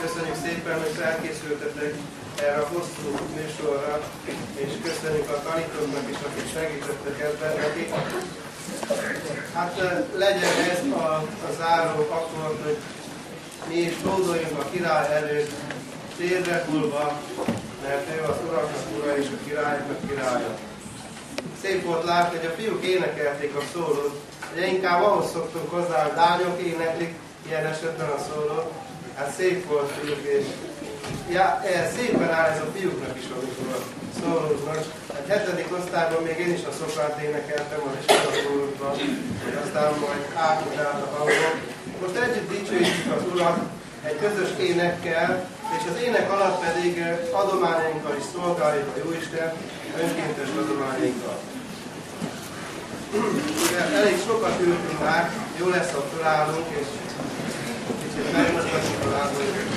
Köszönjük szépen, hogy felkészültetek erre a hosszú műsorra, és köszönjük a tanítóknak is, akik segítettek ebben nekik. Hát legyen ez a záró akkor, hogy mi is hódoljunk a király előtt, térdre hullva, mert ő az uraknak ura és a királyoknak királya. Szép volt látni, hogy a fiúk énekelték a szólót, ugye inkább ahhoz szoktunk hozzá, hogy lányok éneklik ilyen esetben a szólót. Hát szép volt, fiúk, és szépen áll ez a fiúknak is, amikor szólóznak. Hát 7. osztályban még én is a szoprát énekeltem az iskola szólókban, aztán majd átmutált a hangok. Most együtt dicsőjük az Urat egy közös énekkel, és az ének alatt pedig adományainkkal is szolgáljuk a Jóisten, önkéntes adományainkkal. Elég sokat ültünk már, jó lesz, ha felállunk, és kicsit megmozgatjuk a lábunkat.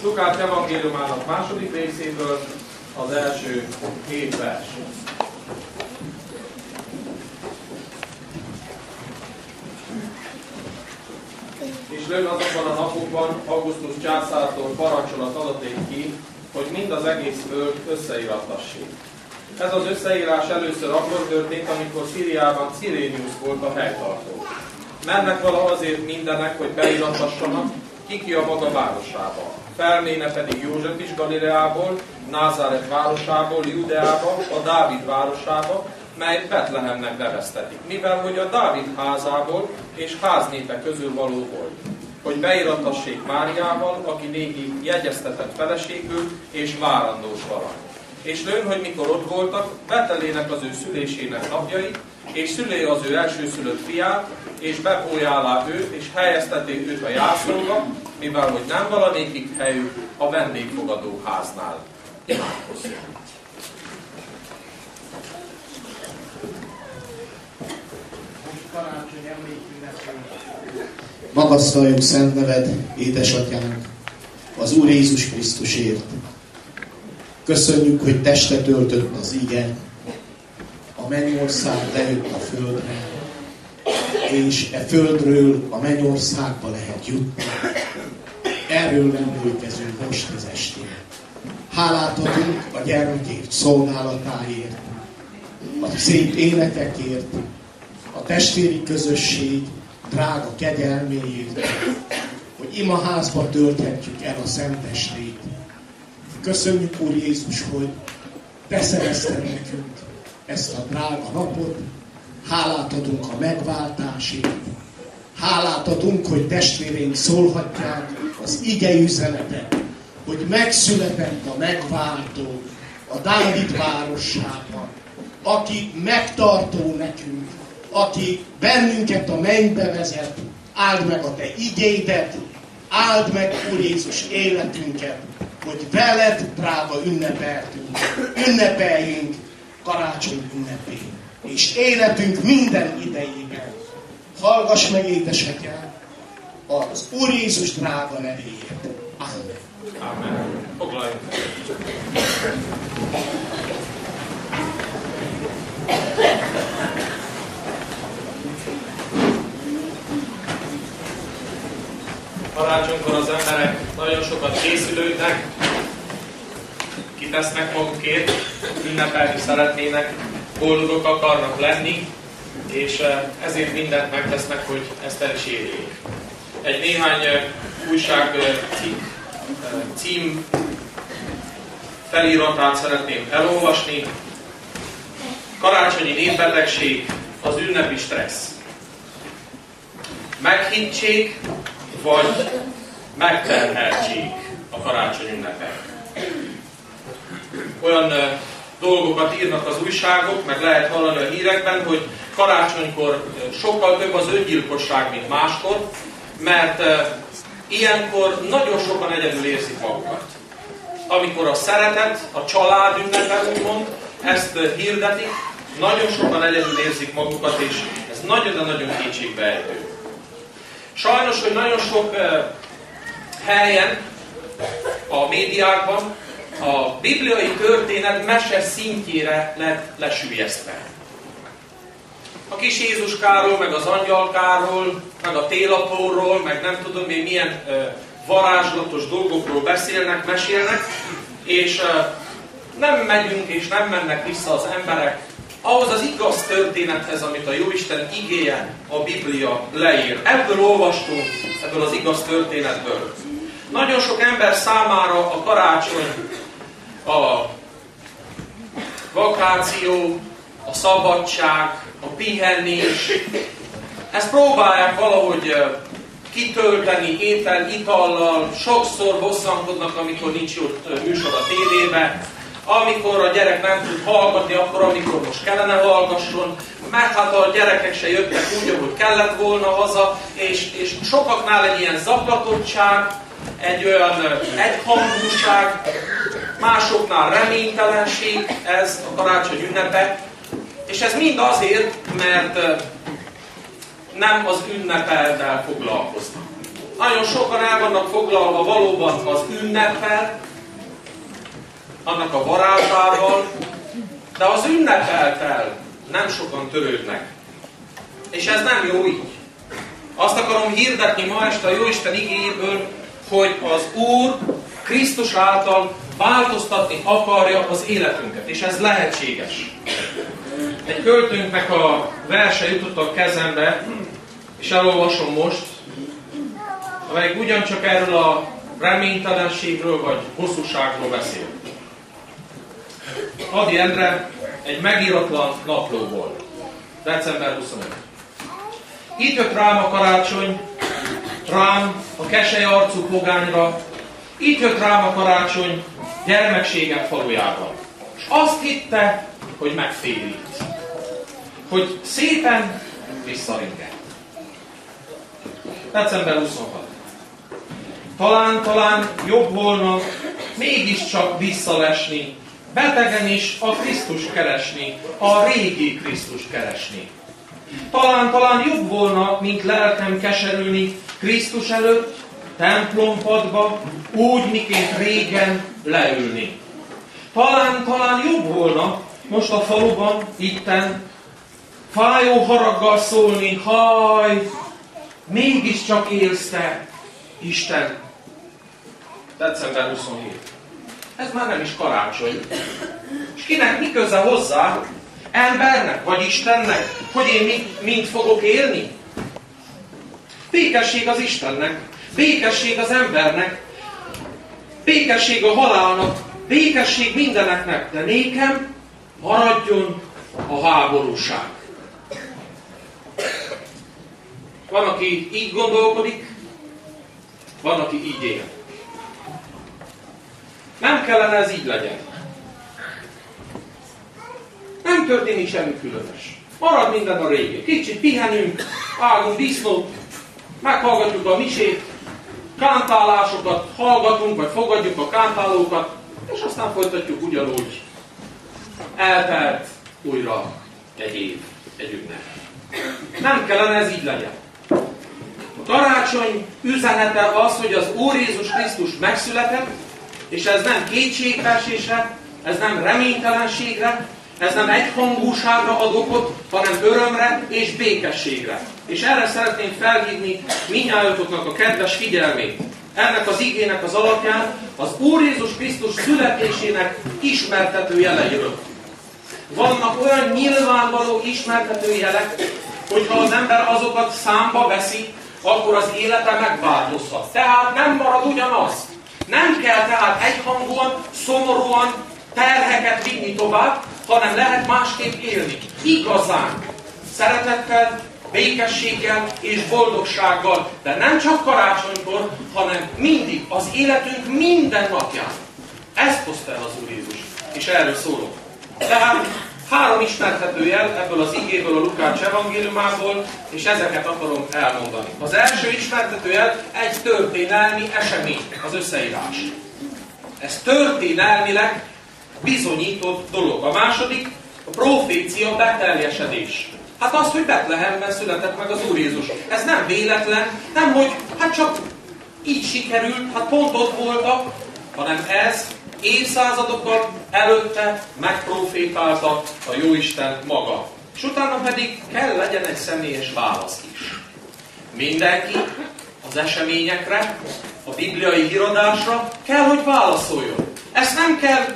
Lukács evangéliumának második részéből az első 7 vers. És lőn azokban a napokban Augustus császártól parancsolat adaték ki, hogy mind az egész föld összeírattassék. Ez az összeírás először akkor történt, amikor Szíriában Cirénius volt a helytartó. Mennek vala azért mindenek, hogy beírattassanak, ki a maga városába. Felméne pedig József is Galileából, Názáret városából, Judeába, a Dávid városába, mely Betlehemnek neveztetik, mivel hogy a Dávid házából és háznépe közül való volt, hogy beírattassék Máriával, aki négi jegyeztetett feleségül és várandós valami. És lőn, hogy mikor ott voltak, betelének az ő szülésének napjai, és szülé az ő elsőszülött fiát, és bepójálá őt, és helyeztették őt a jászolba, mivel hogy nem valanékig helyük a vendégfogadó háznál. Imádkozzunk! Magasztaljuk szent neved, édesatyánk, az Úr Jézus Krisztusért. Köszönjük, hogy testet öltött az ige, a mennyország lejött a földre, és e földről a mennyországba lehet jutni. Erről emlékezünk most az estén. Hálát adunk a gyermekért szolgálatáért, a szép énekekért, a testvéri közösség drága kegyelméért, hogy imaházba tölthetjük el a szentestét. Köszönjük, Úr Jézus, hogy Te szerezted nekünk ezt a drága napot. Hálát adunk a megváltásért. Hálát adunk, hogy testvéreink szólhatják az ige üzenetet, hogy megszületett a megváltó a Dávid városában, aki megtartó nekünk, aki bennünket a mennybe vezet. Áld meg a Te igédet, áld meg, Úr Jézus, életünket, hogy veled, drága ünnepeljünk karácsony ünnepén, és életünk minden idejében. Hallgass meg, édesatyám, az Úr Jézus drága nevéért. Amen. Amen. Foglaljunk. Karácsonykor az emberek nagyon sokat készülődnek, kitesznek magukért, ünnepelni szeretnének, boldogok akarnak lenni, és ezért mindent megtesznek, hogy ezt el is érjék. Egy néhány újság cím feliratát szeretném elolvasni. Karácsonyi népbetegség, az ünnepi stressz. Meghittség vagy megterheltség a karácsony ünnepek. Olyan dolgokat írnak az újságok, meg lehet hallani a hírekben, hogy karácsonykor sokkal több az öngyilkosság, mint máskor, mert ilyenkor nagyon sokan egyedül érzik magukat. Amikor a szeretet, a család ünnepe, úgymond, ezt hirdetik, nagyon sokan egyedül érzik magukat, és ez nagyon, de nagyon kétségbeejtő. Sajnos, hogy nagyon sok helyen, a médiákban a bibliai történet mese szintjére lett lesüllyesztve. A kis Jézuskáról, meg az angyalkáról, meg a télapóról, meg nem tudom még milyen varázslatos dolgokról beszélnek, mesélnek, és nem megyünk és nem mennek vissza az emberek ahhoz az igaz történethez, amit a Jóisten igéje, a Biblia leír. Ebből olvastunk, ebből az igaz történetből. Nagyon sok ember számára a karácsony, a vakáció, a szabadság, a pihenés, ezt próbálják valahogy kitölteni étel, itallal, sokszor bosszankodnak, amikor nincs jó műsor a tévébe, amikor a gyerek nem tud hallgatni, akkor amikor most kellene hallgasson, mert hát a gyerekek se jöttek úgy, ahogy kellett volna haza, és sokaknál egy ilyen zaklatottság, egy olyan egyhangúság, másoknál reménytelenség, ez a karácsony ünnepe, és ez mind azért, mert nem az ünnepeddel foglalkoznak. Nagyon sokan el vannak foglalva valóban az ünneppel, annak a varázsával, de az ünnepeltel nem sokan törődnek. És ez nem jó így. Azt akarom hirdetni ma este a Jóisten igéjéből, hogy az Úr Krisztus által változtatni akarja az életünket, és ez lehetséges. Egy költőnknek a verse jutott a kezembe, és elolvasom most, amelyik ugyancsak erről a reménytelenségről vagy hosszúságról beszél. Ady Endre egy megíratlan naplóból. December 25. Itt jött rám a karácsony, rám a keselyarcú pogányra, itt jött rám a karácsony gyermekségem falujában. És azt hitte, hogy megtérít. hogy szépen visszaringett. December 26. Talán jobb volna mégiscsak visszalesni, betegen is a Krisztust keresni, a régi Krisztust keresni. Talán jobb volna, mint lelkem keserülni Krisztus előtt, templompadba, úgy, miként régen leülni. Talán jobb volna most a faluban, itten, fájó haraggal szólni, haj, mégiscsak élsz te, Isten. December 27. Ez már nem is karácsony. És kinek mi köze hozzá? Embernek vagy Istennek? Hogy én mind fogok élni? Békesség az Istennek, békesség az embernek, békesség a halálnak, békesség mindeneknek, de nékem maradjon a háborúság. Van, aki így gondolkodik, van, aki így él. Nem kellene ez így legyen. Nem történik semmi különös. Marad minden a régi. Kicsit pihenünk, vágunk disznót, meghallgatjuk a misét, kántálásokat hallgatunk, vagy fogadjuk a kántálókat, és aztán folytatjuk ugyanúgy. Eltelt újra egy év, egy ünnep. Nem kellene ez így legyen. A karácsony üzenete az, hogy az Úr Jézus Krisztus megszületett, és ez nem kétségbeesésre, ez nem reménytelenségre, ez nem egyhangúságra ad okot, hanem örömre és békességre. És erre szeretném felhívni mindnyájatoknak a kedves figyelmét. Ennek az igének az alapján az Úr Jézus Krisztus születésének ismertető jeleiről. Vannak olyan nyilvánvaló ismertető jelek, hogyha az ember azokat számba veszi, akkor az élete megváltozhat. Tehát nem marad ugyanaz. Nem kell tehát egyhangúan, szomorúan terheket vinni tovább, hanem lehet másképp élni. Igazán, szeretettel, békességgel és boldogsággal, de nem csak karácsonykor, hanem mindig, az életünk minden napján. Ezt hozta el az Úr Jézus, és erről szólok. Tehát 3 ismertető jel ebből az igéből, a Lukács evangéliumából, és ezeket akarom elmondani. Az első ismertető jel egy történelmi esemény, az összeírás. Ez történelmileg bizonyított dolog. A második, a profécia beteljesedés. Hát az, hogy Betlehemben született meg az Úr Jézus. Ez nem véletlen, nem hogy hát csak így sikerült, hát pont ott voltak, hanem ez évszázadokkal előtte megprofétálta a Jóisten maga. És utána pedig kell legyen egy személyes válasz is. Mindenki az eseményekre, a bibliai híradásra kell, hogy válaszoljon. Ezt nem kell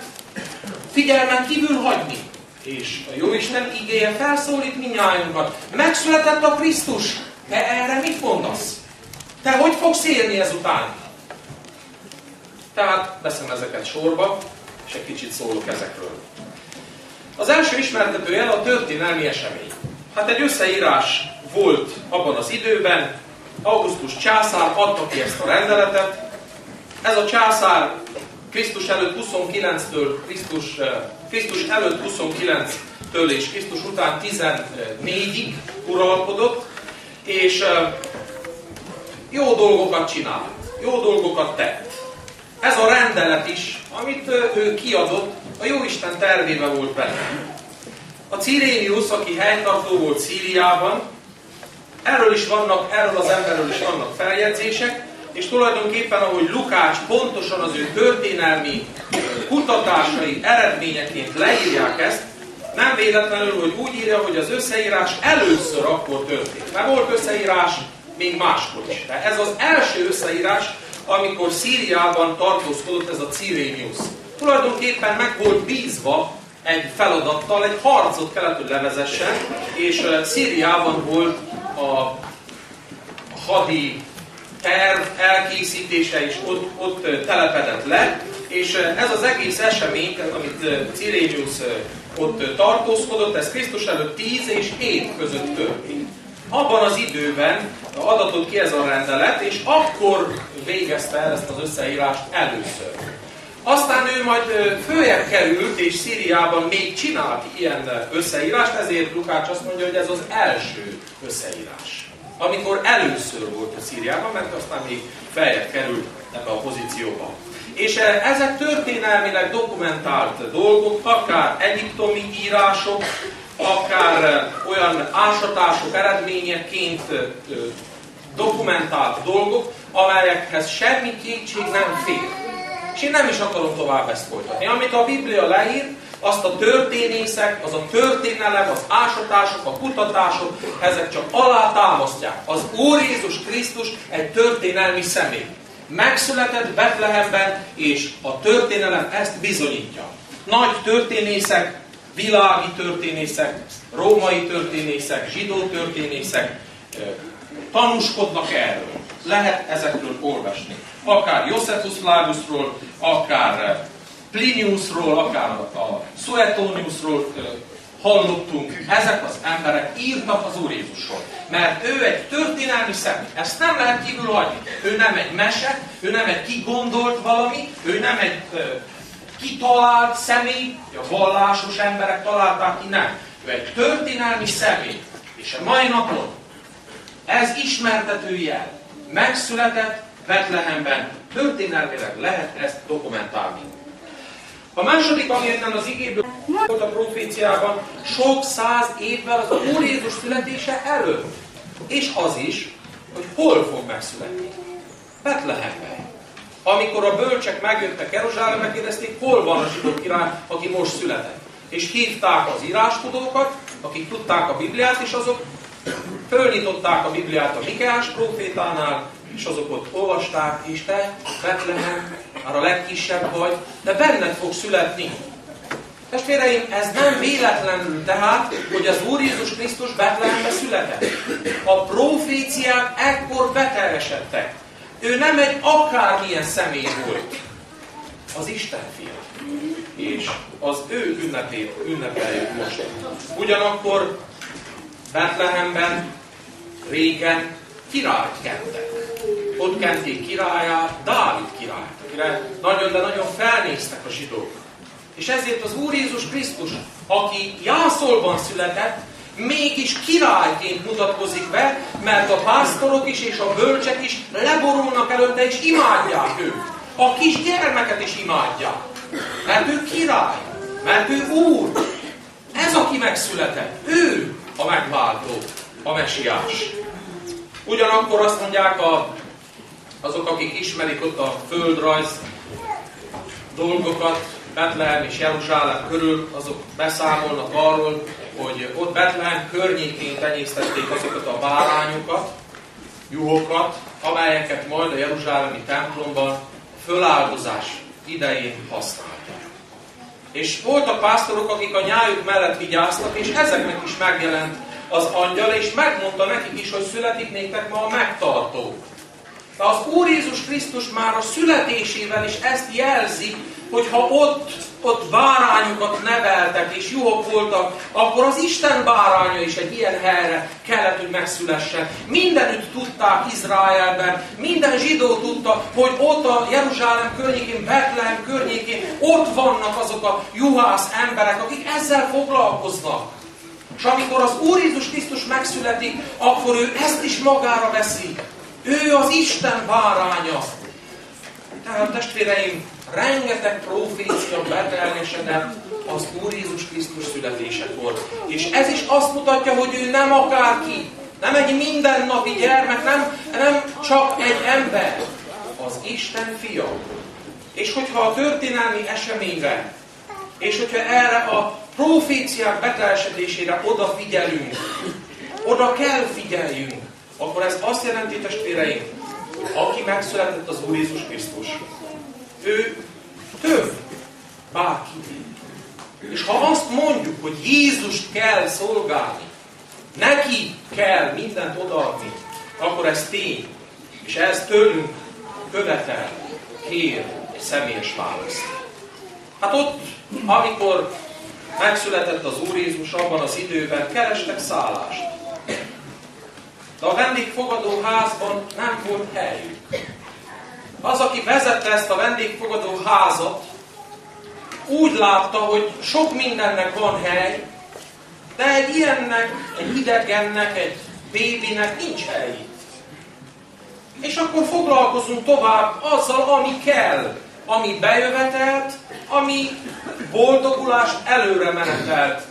figyelmen kívül hagyni. És a Jóisten igéje felszólít mindnyájunkat. Megszületett a Krisztus. Te erre mit mondasz? Te hogy fogsz élni ezután? Tehát veszem ezeket sorba, és egy kicsit szólok ezekről. Az első ismertető jel a történelmi esemény. Hát egy összeírás volt abban az időben, Augustus császár adta ki ezt a rendeletet. Ez a császár Krisztus előtt 29-től, Krisztus előtt 29-től és Krisztus után 14-ig uralkodott, és jó dolgokat csinált, jó dolgokat tett. Ez a rendelet is, amit ő kiadott, a Jóisten tervébe volt benne. A Cirénius, aki helytartó volt Szíriában, erről az emberről is vannak feljegyzések, és tulajdonképpen, ahogy Lukács pontosan az ő történelmi kutatásai eredményeként leírják ezt, nem véletlenül, hogy úgy írja, hogy az összeírás először akkor történt. Mert volt összeírás még máskor is. De ez az első összeírás, amikor Szíriában tartózkodott ez a Cirénius. Tulajdonképpen meg volt bízva egy feladattal, egy harcot kellett, hogy levezessen, és Szíriában volt a hadi terv elkészítése is ott telepedett le, és ez az egész esemény, amit Cirénius ott tartózkodott, ez Krisztus előtt 10 és 7 között történt. Abban az időben adatott ki ez a rendelet, és akkor végezte el ezt az összeírást először. Aztán ő majd följebb került, és Szíriában még csinált ilyen összeírást, ezért Lukács azt mondja, hogy ez az első összeírás. Amikor először volt a Szíriában, mert aztán még feljebb került ebbe a pozícióba. És ezek történelmileg dokumentált dolgok, akár egyiptomi írások, akár olyan ásatások eredményeként dokumentált dolgok, amelyekhez semmi kétség nem fér. És én nem is akarom tovább ezt folytatni. Amit a Biblia leír, azt a történészek, az a történelem, az ásatások, a kutatások, ezek csak alátámasztják. Az Úr Jézus Krisztus egy történelmi személy. Megszületett Betlehemben, és a történelem ezt bizonyítja. Nagy történészek, világi történészek, római történészek, zsidó történészek tanúskodnak erről. Lehet ezekről olvasni. Akár Josephus Flaviusról, akár Pliniusról, akár a Suetoniusról hallottunk. Ezek az emberek írtak az Úr Jézusról. Mert ő egy történelmi személy. Ezt nem lehet kívül hagyni. Ő nem egy mese, ő nem egy kigondolt valami, ő nem egy kitalált személy, a vallásos emberek találták ki, nem. Ő egy történelmi személy. És a mai napon ez ismertető jel. Megszületett Betlehemben. Történelmileg lehet ezt dokumentálni. A második, ami innen az igéből volt a proféciában, sok száz évvel az Úr Jézus születése előtt. És az is, hogy hol fog megszületni. Betlehemben. Amikor a bölcsek megjöttek Jeruzsálembe, kérdezték, hol van a zsidó király, aki most született. És hívták az írástudókat, akik tudták a Bibliát, és azok fölnyitották a Bibliát a Mikeás prófétánál, és azok ott olvasták, és te, Betlehem, már a legkisebb vagy, de benned fog születni. Testvéreim, ez nem véletlenül tehát, hogy az Úr Jézus Krisztus Betlehembe született. A proféciák ekkor beteljesedtek. Ő nem egy akármilyen személy volt. Az Isten fia. És az ő ünnepét ünnepeljük most. Ugyanakkor Betlehemben régen királyt kentek. Ott kenték királyát, Dávid királyt, akire nagyon, de nagyon felnéztek a zsidók. És ezért az Úr Jézus Krisztus, aki Jászolban született, mégis királyként mutatkozik be, mert a pásztorok is és a bölcsek is leborulnak előtte és imádják őt. A kis gyermeket is imádják. Mert ő király, mert ő úr. Ez, aki megszületett, ő a megváltó, a mesiás. Ugyanakkor azt mondják azok, akik ismerik ott a földrajz dolgokat, Betlehem és Jeruzsálem körül, azok beszámolnak arról, hogy ott Betlehem környékén tenyésztették azokat a bárányokat, juhokat, amelyeket majd a jeruzsálemi templomban a föláldozás idején használtak. És voltak pásztorok, akik a nyájuk mellett vigyáztak, és ezeknek is megjelent az angyal, és megmondta nekik is, hogy születik néktek ma a megtartó. De az Úr Jézus Krisztus már a születésével is ezt jelzi, hogy ha ott bárányokat neveltek és juhok voltak, akkor az Isten báránya is egy ilyen helyre kellett, hogy megszülessen. Mindenütt tudták Izraelben, minden zsidó tudta, hogy ott a Jeruzsálem környékén, Betlehem környékén ott vannak azok a juhász emberek, akik ezzel foglalkoznak. És amikor az Úr Jézus Krisztus megszületik, akkor ő ezt is magára veszi. Ő az Isten báránya. Tehát testvéreim, rengeteg profécia beteljesedett az Úr Jézus Krisztus születésekor. És ez is azt mutatja, hogy ő nem akárki, nem egy mindennapi gyermek, nem csak egy ember, az Isten fia. És hogyha a történelmi eseményre, és hogyha erre a proféciák beteljesedésére odafigyelünk, oda kell figyeljünk, akkor ez azt jelenti, testvéreim, hogy aki megszületett az Úr Jézus Krisztus, ő több bárki. És ha azt mondjuk, hogy Jézust kell szolgálni, neki kell mindent odaadni, akkor ez tény. És ez tőlünk követel, kér egy személyes választ. Hát ott, amikor megszületett az Úr Jézus, abban az időben kerestek szállást. De a vendégfogadó házban nem volt helyük. Az, aki vezette ezt a vendégfogadó házat, úgy látta, hogy sok mindennek van hely, de egy ilyennek, egy idegennek, egy bébinek nincs hely. És akkor foglalkozunk tovább azzal, ami kell, ami bejövetelt, ami boldogulást, előremenetelt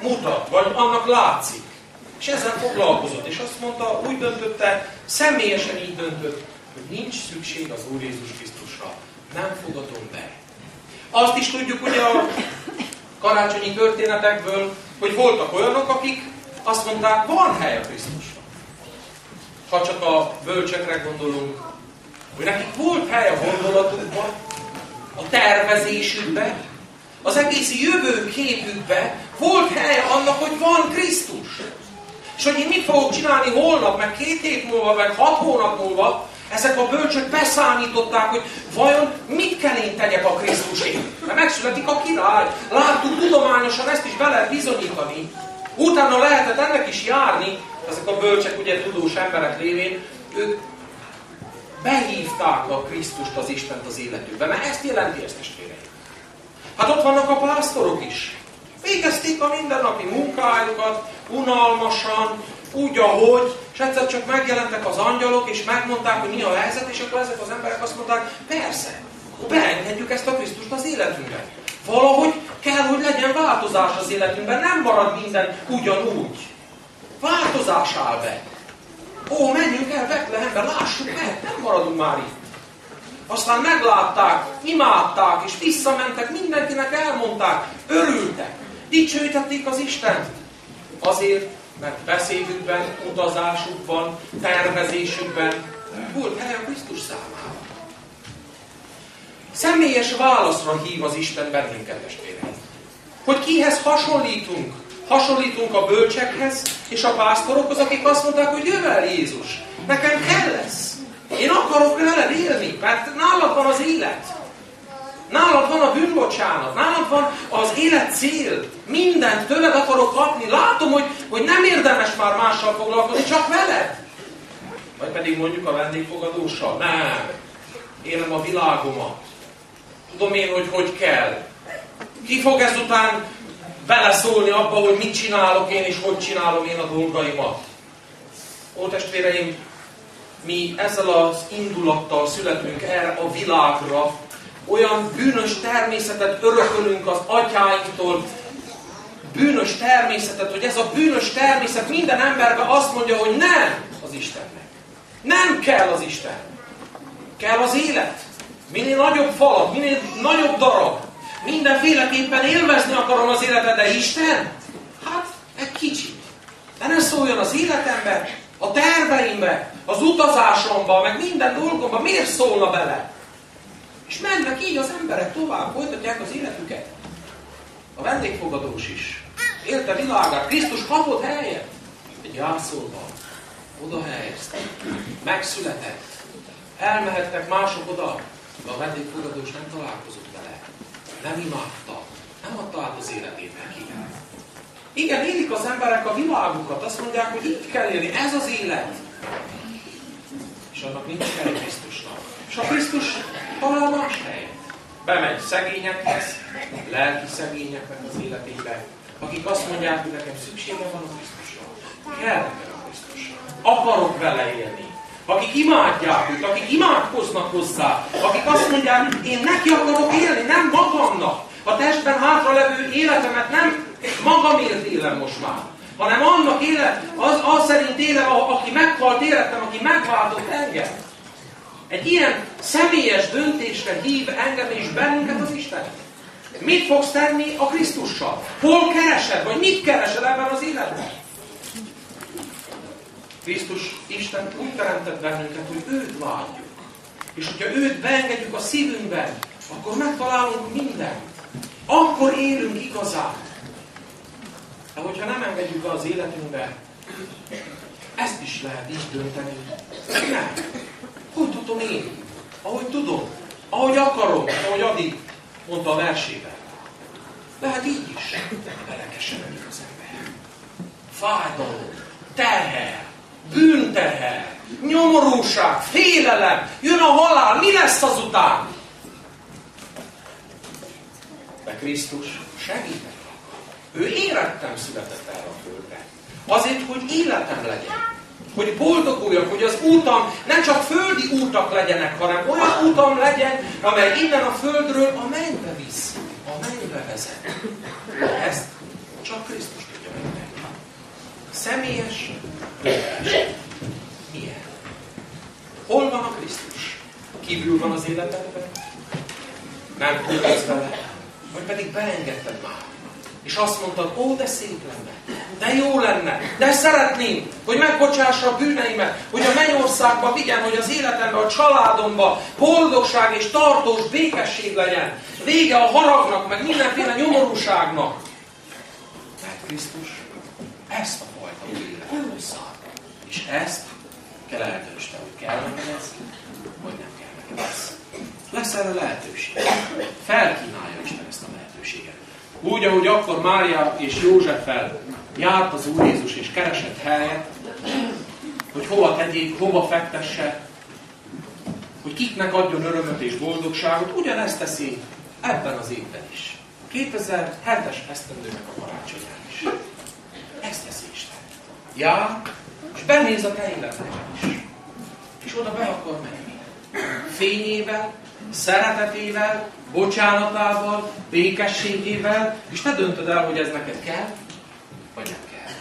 mutat, vagy annak látszik. És ezzel foglalkozott, és azt mondta, úgy döntötte, személyesen így döntött, hogy nincs szükség az Úr Jézus Krisztusra. Nem fogadom be. Azt is tudjuk ugye a karácsonyi történetekből, hogy voltak olyanok, akik azt mondták, van hely a Krisztusra. Ha csak a bölcsekre gondolunk, hogy nekik volt hely a gondolatukban, a tervezésükben, az egész jövőképükben volt hely annak, hogy van Krisztus. És hogy én mit fogok csinálni holnap, meg 2 hét múlva, meg 6 hónap múlva, ezek a bölcsök beszámították, hogy vajon mit kell én tegyek a Krisztusért. Mert megszületik a király. Láttuk tudományosan, ezt is be lehet bizonyítani. Utána lehetett ennek is járni, ezek a bölcsek, ugye tudós emberek lévén, ők behívták a Krisztust, az Istent az életükbe. Mert ezt jelenti, ezt testvéreim. Hát ott vannak a pásztorok is. Végezték a mindennapi munkájukat, unalmasan, úgy, ahogy, és egyszer csak megjelentek az angyalok, és megmondták, hogy mi a helyzet, és akkor ezek az emberek azt mondták, persze, beengedjük ezt a Krisztust az életünkben. Valahogy kell, hogy legyen változás az életünkben, nem marad minden ugyanúgy. Változás áll be. Ó, menjünk el Betlehembe, lássuk meg, nem maradunk már itt. Aztán meglátták, imádták, és visszamentek, mindenkinek elmondták, örültek, dicsőítették az Istent. Azért, mert beszédükben, utazásukban, tervezésükben volt hely a Krisztus számára. Személyes válaszra hív az Isten bennünket, testvéreim. Hogy kihez hasonlítunk? Hasonlítunk a bölcsekhez és a pásztorokhoz, akik azt mondták, hogy jövel Jézus, nekem kell lesz. Én akarok veled élni, mert nálad van az élet. Nálad van a bűnbocsánat, nálad van az élet cél. Mindent tőled akarok kapni. Látom, hogy nem érdemes már mással foglalkozni, csak veled. Vagy pedig mondjuk a vendégfogadóssal. Nem. Élem a világomat. Tudom én, hogy kell. Ki fog ezután beleszólni abba, hogy mit csinálok én, és hogy csinálom én a dolgaimat. Ó, testvéreim, mi ezzel az indulattal születünk erre a világra, olyan bűnös természetet örökölünk az atyáinktól, bűnös természetet, hogy ez a bűnös természet minden emberben azt mondja, hogy nem az Istennek. Nem kell az Isten. Kell az élet. Minél nagyobb falat, minél nagyobb darab. Mindenféleképpen élvezni akarom az életet, de Isten? Hát, egy kicsit. De ne szóljon az életembe, a terveimbe, az utazásomba, meg minden dolgomba. Miért szólna bele? És mennek így az emberek tovább, folytatják az életüket. A vendégfogadós is. Élte világát, Krisztus kapott helyet. Egy jászolban. Oda helyeztek. Megszületett. Elmehettek mások oda. De a vendégfogadós nem találkozott vele. Nem imádta. Nem adta át az életét neki. Igen, élik az emberek a világukat. Azt mondják, hogy itt kell élni. Ez az élet. És annak nincs hely Krisztusnak. És a Krisztus talál más helyet. Bemegy szegényekhez, lelki szegényeknek az életébe, akik azt mondják, hogy nekem szükségem van a Krisztusra. Kell nekem a Krisztusra. Akarok vele élni. Akik imádják őt, akik imádkoznak hozzá, akik azt mondják, én neki akarok élni, nem magamnak. A testben hátralevő életemet nem magamért élem most már, hanem annak élet, az szerint élem, aki meghalt életem, aki megváltott engem. Egy ilyen személyes döntésre hív engem és bennünket az Isten. Mit fogsz tenni a Krisztussal? Hol keresed, vagy mit keresed ebben az életben? Krisztus, Isten úgy teremtett bennünket, hogy őt látjuk. És hogyha őt beengedjük a szívünkben, akkor megtalálunk mindent. Akkor élünk igazán. De hogyha nem engedjük be az életünkbe, ezt is lehet így dönteni. Nem. Hogy tudom én? Ahogy tudom. Ahogy akarom. Ahogy Adi mondta a versében. Lehet így is. Belekeseredik az ember. Fájdalom, teher, bűnteher, nyomorúság, félelem, jön a halál, mi lesz azután? Krisztus segíteni akar. Ő érettem született erre a földre. Azért, hogy életem legyen. Hogy boldoguljak, hogy az útam nem csak földi útak legyenek, hanem olyan útam legyen, amely innen a földről a mennybe visz, a mennybe vezet. Ezt csak Krisztus tudja megtenni. Személyes lépés. Milyen? Hol van a Krisztus? Kívül van az életedben? Nem tudsz vele? Vagy pedig beengedted már? És azt mondtad, ó, de szép lenne, de jó lenne, de szeretném, hogy megbocsássa a bűneimet, hogy a mennyországba vigyen, hogy az életemben, a családomba boldogság és tartós békesség legyen. Vége a haragnak, meg mindenféle nyomorúságnak. Mert Krisztus ezt a fajta életet hozza. És ezt kell eldöntsd, hogy kell neked ez, vagy nem kell neked ez. Lesz erre lehetőség. Felkínálja Isten ezt a lehetőséget. Úgy, ahogy akkor Mária és Józseffel járt az Úr Jézus és keresett helyet, hogy hova tegyék, hova fektesse, hogy kiknek adjon örömöt és boldogságot, ugyanezt teszi ebben az évben is. 2007-es esztendőnek a karácsonyán is. Ezt teszi Isten. Jár, és benéz a te életedben is. És oda be akar menni. Fényével, szeretetével, bocsánatával, békességével, és te döntöd el, hogy ez neked kell, vagy nem kell.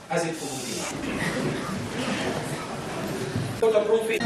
Ezért fogunk imádkozni. Volt a profét.